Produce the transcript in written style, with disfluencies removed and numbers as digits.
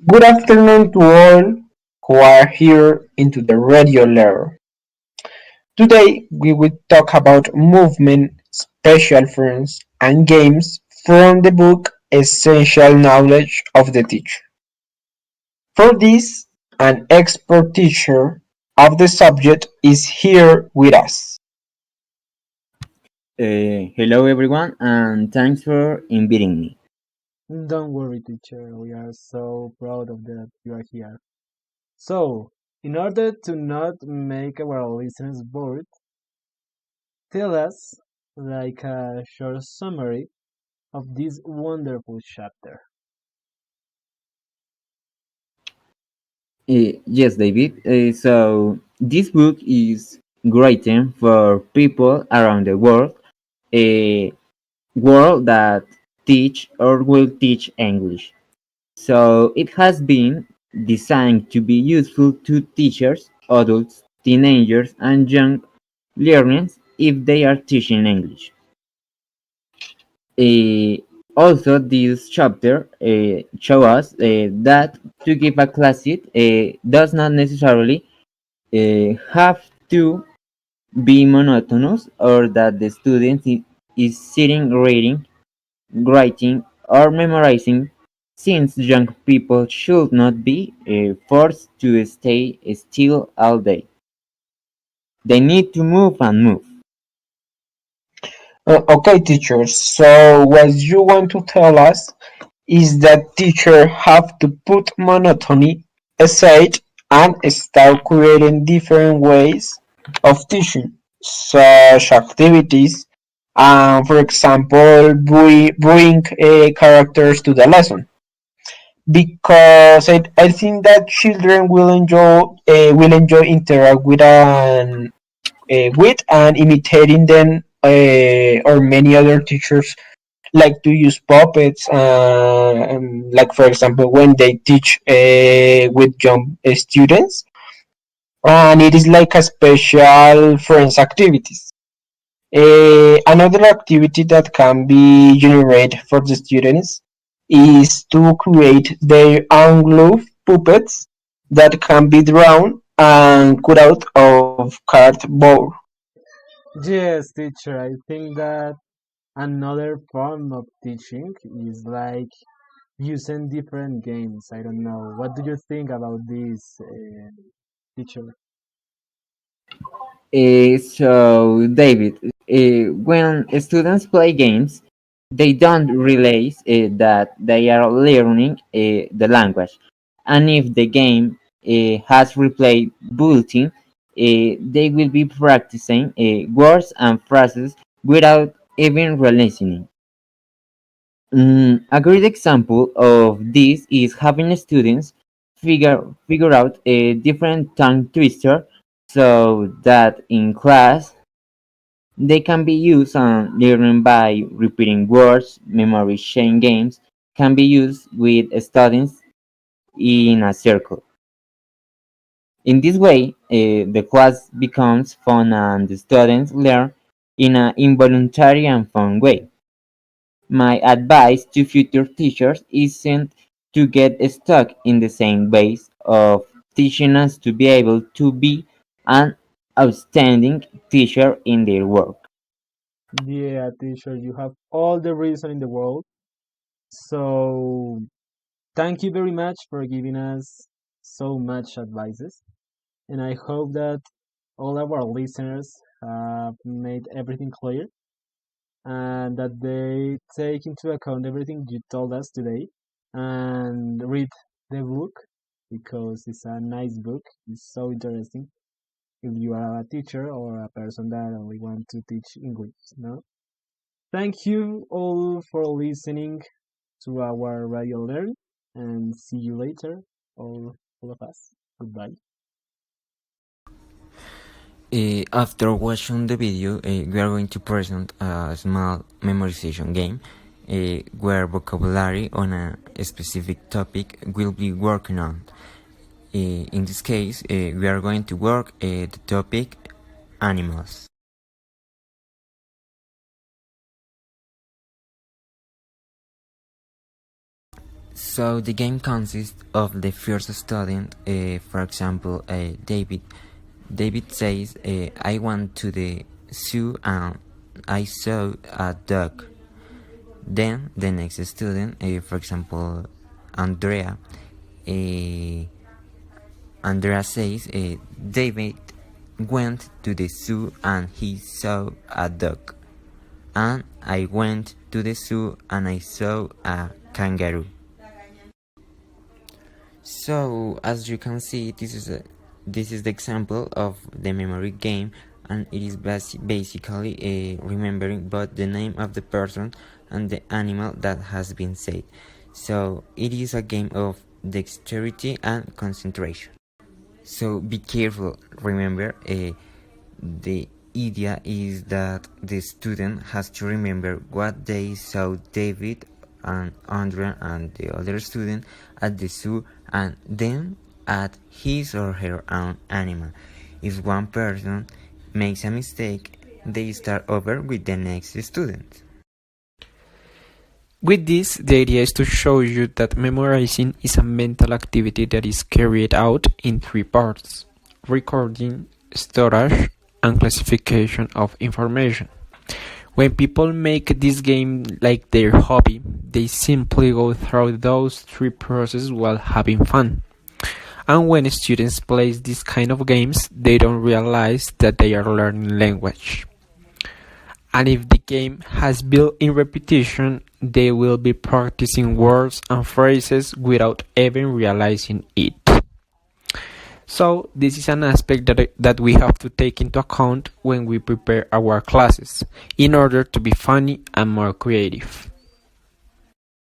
Good afternoon to all who are here into the radio layer. Today we will talk about movement, special friends, and games from the book Essential Knowledge of the Teacher. For this, an expert teacher of the subject is here with us. Hello everyone, and thanks for inviting me. Don't worry, teacher. We are so proud of that you are here. So, in order to not make our listeners bored, tell us like a short summary of this wonderful chapter. Yes, David. So this book is written for people around the world, a world that teach or will teach English. So it has been designed to be useful to teachers, adults, teenagers, and young learners if they are teaching English. Uh, Also, this chapter show us that to give a class it does not necessarily have to be monotonous or that the student is sitting reading, writing, or memorizing, since young people should not be forced to stay still all day. They need to move and move. Okay, teachers. So what you want to tell us is that teachers have to put monotony aside and start creating different ways of teaching, such activities, for example, bring characters to the lesson. Because I think that children will enjoy interact with and imitating them or many other teachers like to use puppets, like for example when they teach with young students, and it is like a special friends activities. Another activity that can be generated for the students is to create their own glue puppets that can be drawn and cut out of cardboard. Yes, teacher, I think that another form of teaching is like using different games. I don't know. What do you think about this, teacher? So, David, when students play games, they don't realize that they are learning the language. And if the game has replay bulletin, they will be practicing words and phrases without even realizing. A great example of this is having students figure out a different tongue twister so that in class they can be used and learning by repeating words. Memory chain games can be used with students in a circle. In this way, the class becomes fun and the students learn in an involuntary and fun way. My advice to future teachers isn't to get stuck in the same ways of teaching us to be able to be an outstanding teacher in their work. Yeah, teacher, you have all the reason in the world. So, thank you very much for giving us so much advices. And I hope that all of our listeners have made everything clear and that they take into account everything you told us today and read the book because it's a nice book. It's so interesting if you are a teacher or a person that only want to teach English, no? Thank you all for listening to our radio learn and see you later, all of us. Goodbye. After watching the video, we are going to present a small memorization game where vocabulary on a specific topic will be working on. In this case, we are going to work the topic animals. So the game consists of the first student, for example, David. David says, I went to the zoo and I saw a dog. Then the next student, for example, Andrea. Uh, Andrea says, David went to the zoo and he saw a dog. And I went to the zoo and I saw a kangaroo. So as you can see, this is the example of the memory game, and it is basically remembering both the name of the person and the animal that has been said. So it is a game of dexterity and concentration. So be careful. Remember, the idea is that the student has to remember what they saw David and Andrea and the other student at the zoo, and then add his or her own animal. If one person makes a mistake, they start over with the next student. With this, the idea is to show you that memorizing is a mental activity that is carried out in three parts: recording, storage, and classification of information. When people make this game like their hobby, they simply go through those three processes while having fun. And when students play this kind of games, they don't realize that they are learning language. And if the game has built-in repetition, they will be practicing words and phrases without even realizing it. So this is an aspect that we have to take into account when we prepare our classes, in order to be funny and more creative.